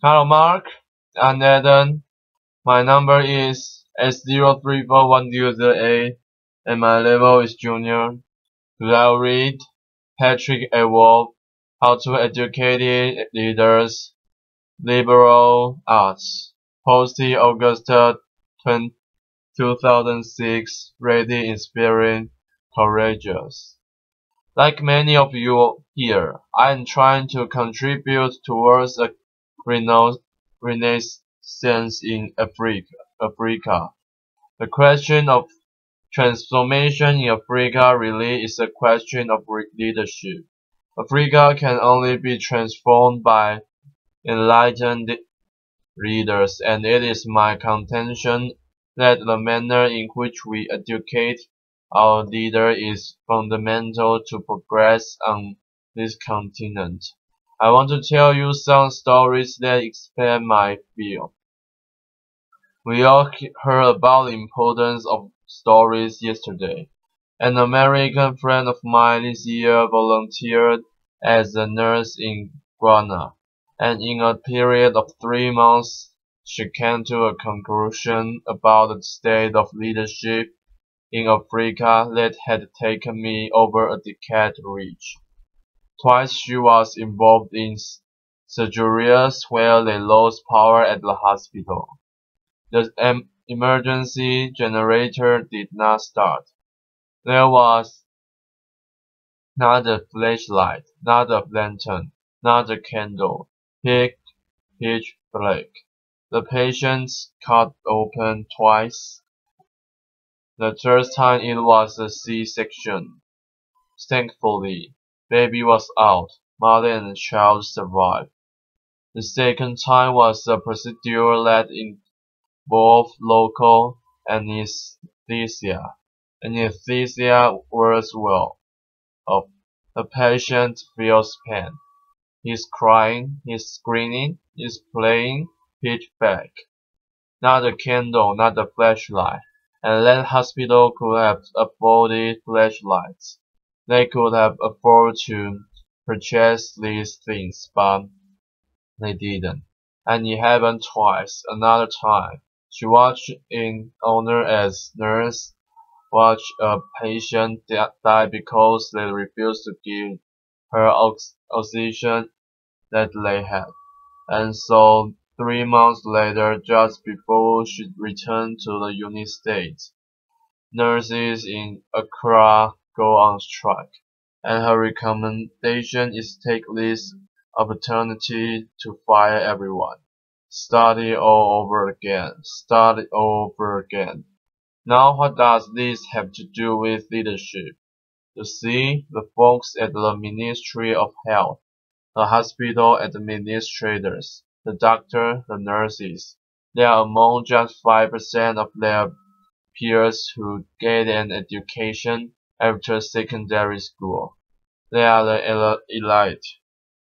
Hello, Mark. I'm Eden. My number is S034108, and my level is junior. Today I'll read Patrick Awuah, How to Educate Leaders, Liberal Arts, posted August 20, 2006, ready, inspiring, courageous. Like many of you here, I am trying to contribute towards a renaissance in Africa. The question of transformation in Africa really is a question of leadership. Africa can only be transformed by enlightened leaders, and it is my contention that the manner in which we educate our leaders is fundamental to progress on this continent. I want to tell you some stories that expand my field. We all heard about the importance of stories yesterday. An American friend of mine this year volunteered as a nurse in Ghana, and in a period of 3 months, she came to a conclusion about the state of leadership in Africa that had taken me over a decade to reach. Twice she was involved in surgeries where they lost power at the hospital. The emergency generator did not start. There was not a flashlight, not a lantern, not a candle. Pitch black. The patients cut open twice. The third time it was a C-section. Thankfully, baby was out. Mother and child survived. The second time was a procedure that involved local anesthesia. Anesthesia wears well off. The patient feels pain. He's crying, he's screaming, he's playing pitch black. Not a candle, not a flashlight. And that hospital could have afforded flashlights. They could have afforded to purchase these things, but they didn't. And it happened twice. Another time, she watched in honor as nurse watch a patient die because they refused to give her oxygen that they had. And so 3 months later, just before she returned to the United States, nurses in Accra go on strike, and her recommendation is take this opportunity to fire everyone. Start it all over again. Start it all over again. Now what does this have to do with leadership? You see, the folks at the Ministry of Health, the hospital administrators, the doctor, the nurses, they are among just 5% of their peers who get an education after secondary school. They are the elite.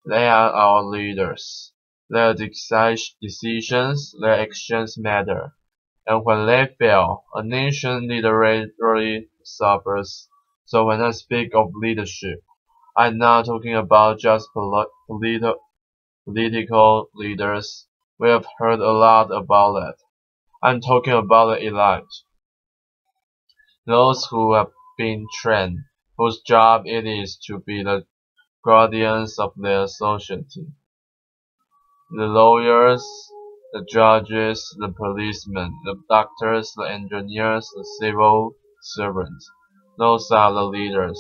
They are our leaders. Their decisions, their actions matter. And when they fail, a nation literally suffers. So when I speak of leadership, I'm not talking about just political leaders. We have heard a lot about that. I'm talking about the elite. Those who have been trained, whose job it is to be the guardians of their society. The lawyers, the judges, the policemen, the doctors, the engineers, the civil servants. Those are the leaders.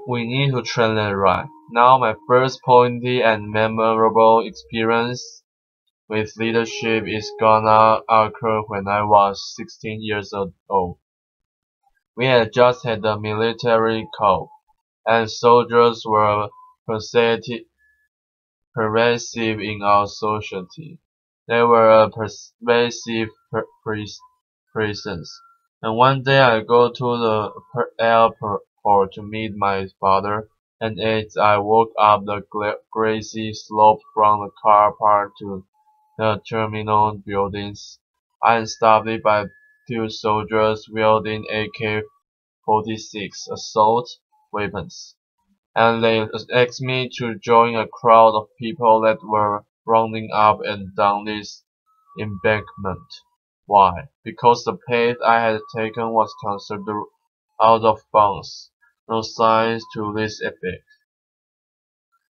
We need to train them right. Now my first pointy and memorable experience with leadership is gonna occur when I was 16 years old. We had just had the military coup, and soldiers were pervasive in our society. They were a pervasive presence. And one day I go to the airport to meet my father, and as I walk up the grassy slope from the car park to the terminal buildings, I am stopped by two soldiers wielding AK-46 assault weapons. and they asked me to join a crowd of people that were running up and down this embankment. Why? Because the path I had taken was considered out of bounds. No signs to this effect.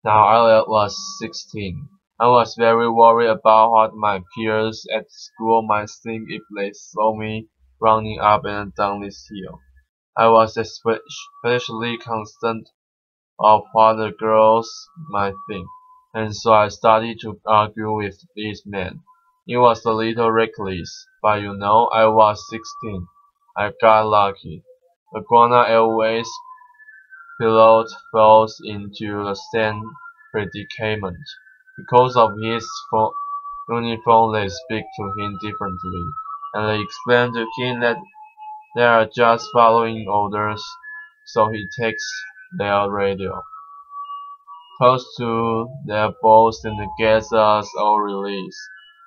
Now I was 16. I was very worried about what my peers at school might think if they saw me running up and down this hill. I was especially concerned of what the girls might think, and so I started to argue with these men. It was a little reckless, but you know, I was 16. I got lucky. The Guana Airways pilot falls into the same predicament. Because of his uniform, they speak to him differently, and they explain to him that they are just following orders, so he takes their radio, talks to their boss, and gets us all released.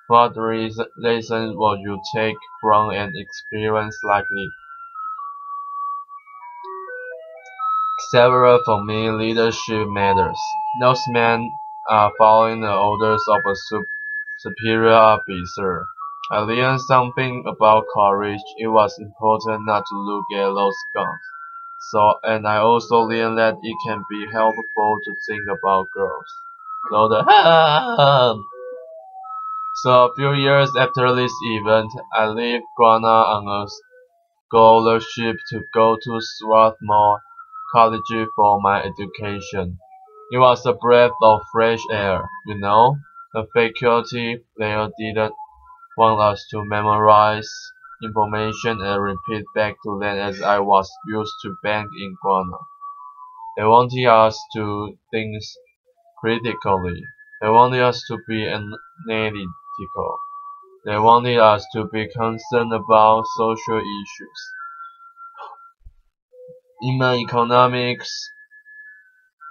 What lessons would you take from an experience like this? Several for me, leadership matters. Those men are following the orders of a superior officer. I learned something about courage. It was important not to look at those guns. And I also learned that it can be helpful to think about girls. So so a few years after this event, I left Ghana on a scholarship to go to Swarthmore College for my education. It was a breath of fresh air, you know. The faculty there didn't want us to memorize information and repeat back to them as I was used to back in Ghana. They wanted us to think critically. They wanted us to be analytical. They wanted us to be concerned about social issues. In my economics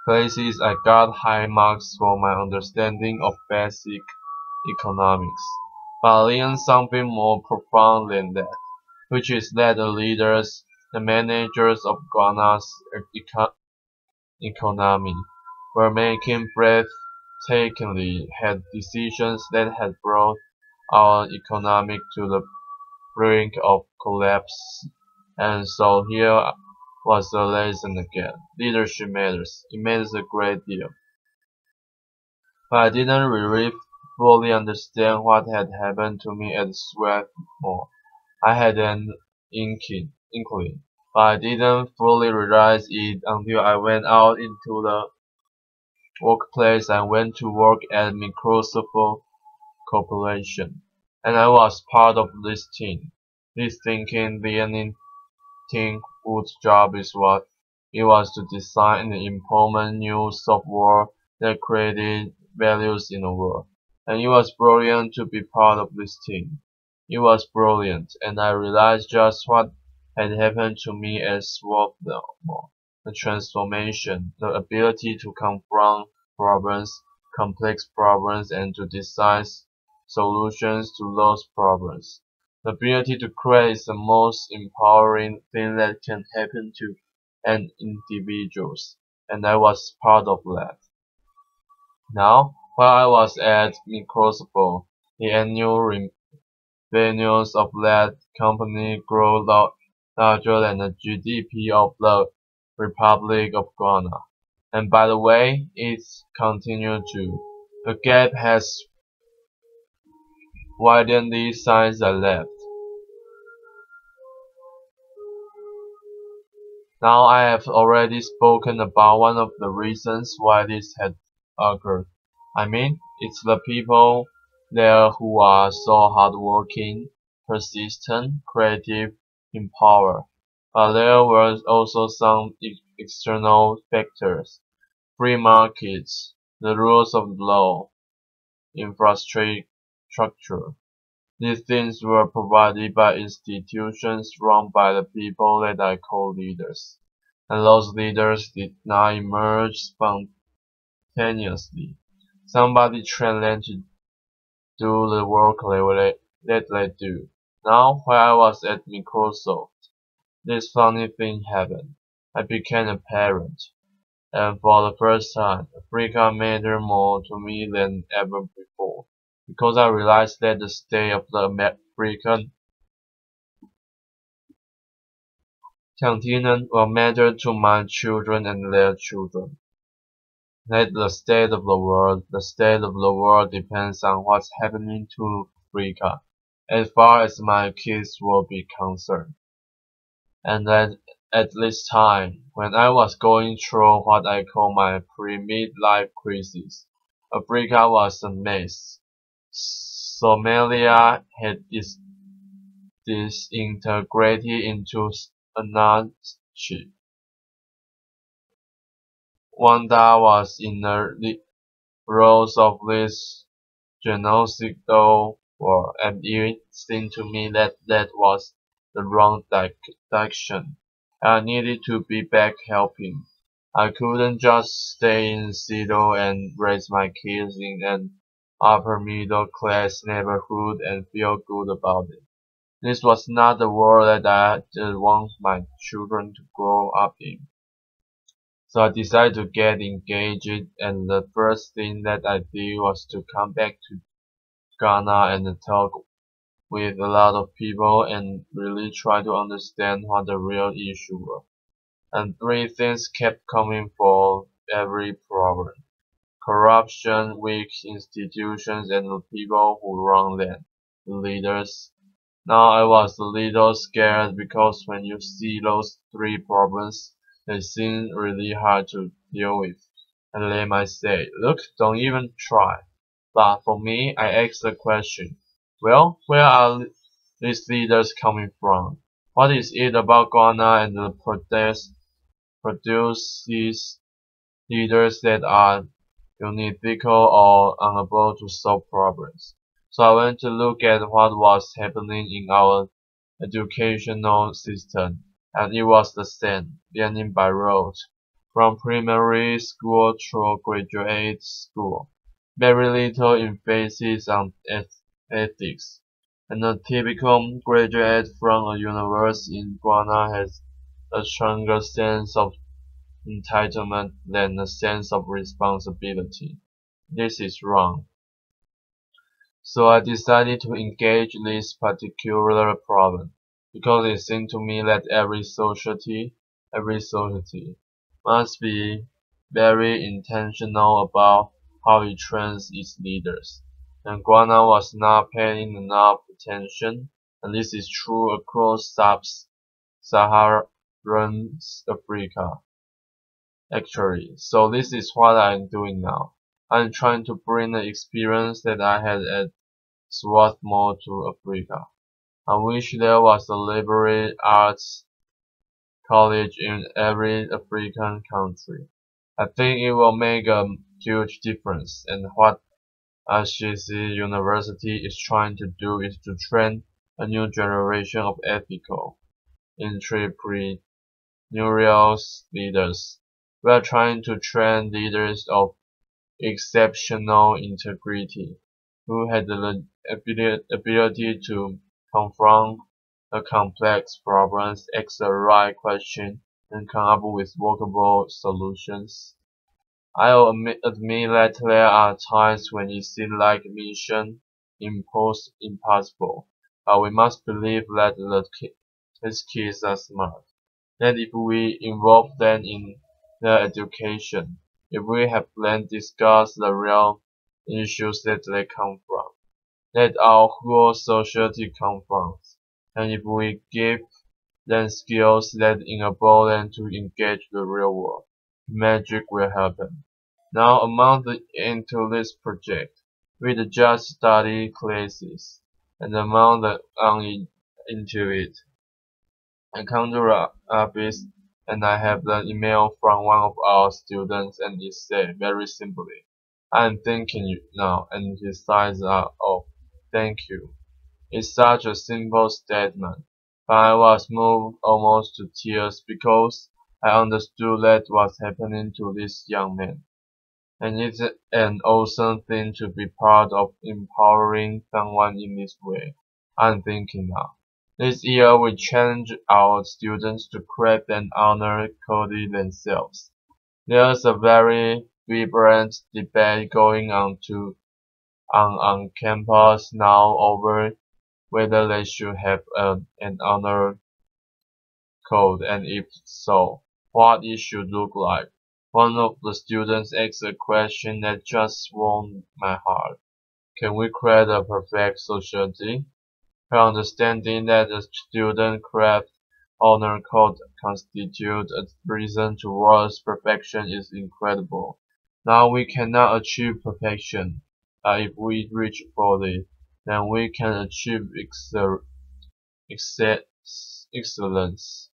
classes, I got high marks for my understanding of basic economics. But I learned something more profound than that, which is that the leaders, the managers of Ghana's economy, were making breathtakingly had decisions that had brought our economy to the brink of collapse. And so here was the lesson again. Leadership matters. It matters a great deal. But I didn't really fully understand what had happened to me at Swarthmore. I had an inkling, but I didn't fully realize it until I went out into the workplace and went to work at Microsoft Corporation. And I was part of this team. This thinking the only thing whose job is what it was to design and implement new software that created values in the world. And it was brilliant to be part of this team. It was brilliant, and I realized just what had happened to me at Swarthmore. The transformation, the ability to confront problems, complex problems, and to design solutions to those problems. The ability to create is the most empowering thing that can happen to an individual, and I was part of that. Now, while I was at Microsoft, the annual revenues of that company grew larger than the GDP of the Republic of Ghana. And by the way, it's continued to. The gap has widened since I left. Now I have already spoken about one of the reasons why this had occurred. I mean, it's the people there who are so hardworking, persistent, creative, in power. But there were also some external factors: free markets, the rules of law, infrastructure. These things were provided by institutions run by the people that I call leaders. And those leaders did not emerge spontaneously. Somebody trained them to do the work that they do. Now, while I was at Microsoft, this funny thing happened. I became a parent. And for the first time, Africa mattered more to me than ever before, because I realized that the state of the African continent will matter to my children and their children. That the state of the world depends on what's happening to Africa, as far as my kids will be concerned. And that at this time, when I was going through what I call my pre-midlife crisis, Africa was a mess. Somalia had disintegrated into anarchy. Wanda was in the roles of this genocidal war, and it seemed to me that that was the wrong direction. I needed to be back helping. I couldn't just stay in Seattle and raise my kids in an upper middle class neighborhood and feel good about it. This was not the world that I did want my children to grow up in. So I decided to get engaged, and the first thing that I did was to come back to Ghana and talk with a lot of people and really try to understand what the real issue was. And three things kept coming for every problem: corruption, weak institutions, and the people who run them, the leaders. Now I was a little scared because when you see those three problems, they seem really hard to deal with. And they might say, look, don't even try. But for me, I asked the question, well, where are these leaders coming from? What is it about Ghana and the produce these leaders that are unethical or unable to solve problems? So I went to look at what was happening in our educational system, and it was the same, learning by rote, from primary school through graduate school. Very little emphasis on ethics, and a typical graduate from a university in Ghana has a stronger sense of entitlement than a sense of responsibility. This is wrong. So I decided to engage this particular problem, because it seemed to me that every society must be very intentional about how it trains its leaders. And Ghana was not paying enough attention, and this is true across sub-Saharan Africa, actually. So this is what I'm doing now. I'm trying to bring the experience that I had at Swarthmore to Africa. I wish there was a liberal arts college in every African country. I think it will make a huge difference, and what Ashesi University is trying to do is to train a new generation of ethical, entrepreneurial leaders. We are trying to train leaders of exceptional integrity, who had the ability to confront the complex problems, ask the right question, and come up with workable solutions. I'll admit that there are times when it seems like mission impossible, but we must believe that these kids are smart. That if we involve them in their education, if we have them discuss the real issues that they come from, that our whole society confronts, and if we give them skills that enable them to engage the real world, magic will happen. Now into this project, with just study classes, and into it, I come to the office and I have the email from one of our students, and it said very simply, I'm thanking you now, and his signs are off. Thank you. It's such a simple statement, but I was moved almost to tears because I understood that was happening to this young man. And it's an awesome thing to be part of empowering someone in this way. I'm thinking now. This year we challenge our students to craft and honor Cody themselves. There's a very vibrant debate going on campus now over whether they should have an honor code, and if so, what it should look like. One of the students asked a question that just warmed my heart. Can we create a perfect society? Her understanding that a student craft honor code constitutes a reason towards perfection is incredible. Now we cannot achieve perfection, but if we reach for it, then we can achieve excellence.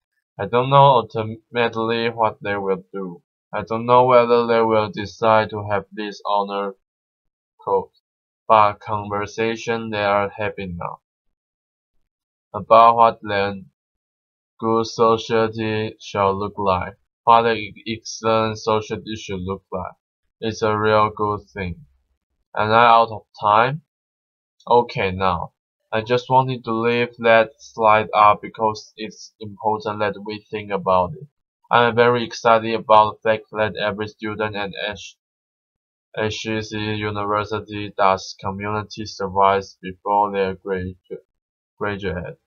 I don't know ultimately what they will do. I don't know whether they will decide to have this honor code, but conversation they are having now about what then good society shall look like, what an excellent society should look like. It's a real good thing. Am I out of time? Okay now. I just wanted to leave that slide up because it's important that we think about it. I am very excited about the fact that every student at HEC University does community service before they graduate.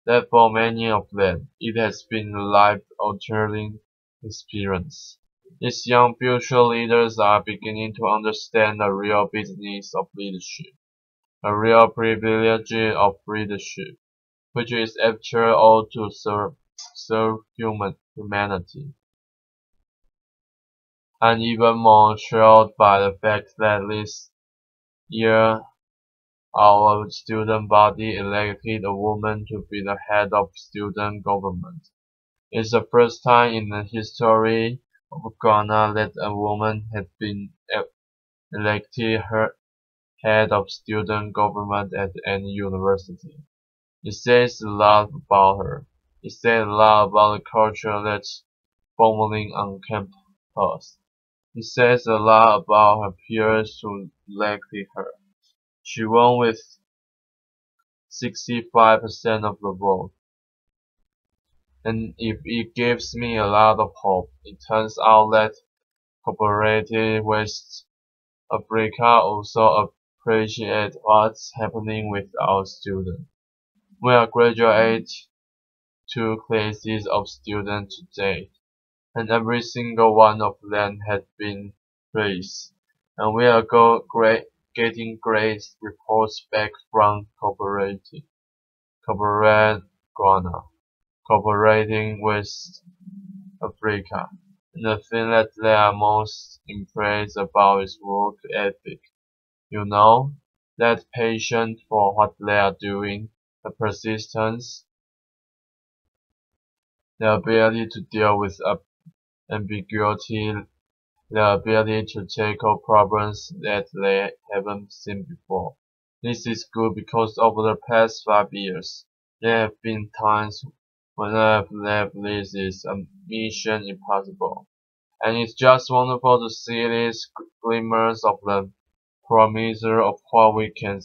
That for many of them, it has been a life-altering experience. These young future leaders are beginning to understand the real business of leadership, a real privilege of leadership, which is after all to serve humanity. I'm even more thrilled by the fact that this year our student body elected a woman to be the head of student government. It's the first time in the history of Ghana that a woman has been elected her head of student government at any university. It says a lot about her. It says a lot about the culture that's forming on campus. It says a lot about her peers who elected her. She won with 65% of the vote. And if it gives me a lot of hope, it turns out that cooperative West Africa also appreciate what's happening with our students. We are graduate 2 classes of students today, and every single one of them has been praised. And we are getting great reports back from corporate Ghana, cooperating West Africa. And the thing that they are most impressed about is work ethic. You know, that passion for what they are doing, the persistence, the ability to deal with ambiguity, the ability to tackle problems that they haven't seen before. This is good because over the past 5 years, there have been times when I have left this is a mission impossible. And it's just wonderful to see these glimmers of the promise of what we can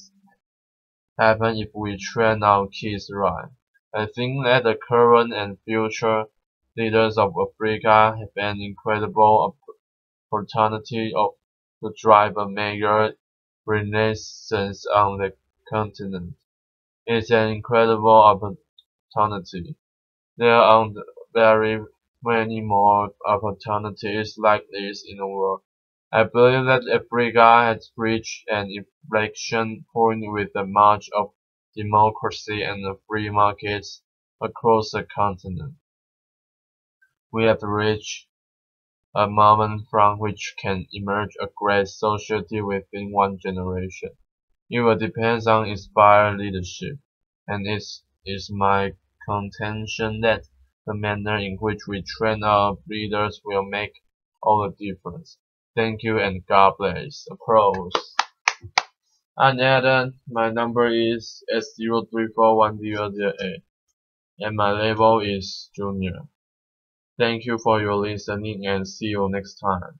happen if we train our kids right. I think that the current and future leaders of Africa have an incredible opportunity to drive a major renaissance on the continent. It's an incredible opportunity. There are very many more opportunities like this in the world. I believe that Africa has reached an inflection point with the march of democracy and the free markets across the continent. We have reached a moment from which can emerge a great society within one generation. It will depend on inspired leadership, and it is my contention that the manner in which we train our leaders will make all the difference. Thank you and God bless. Applause. I'm Adam. My number is S03410008 and my level is junior. Thank you for your listening and see you next time.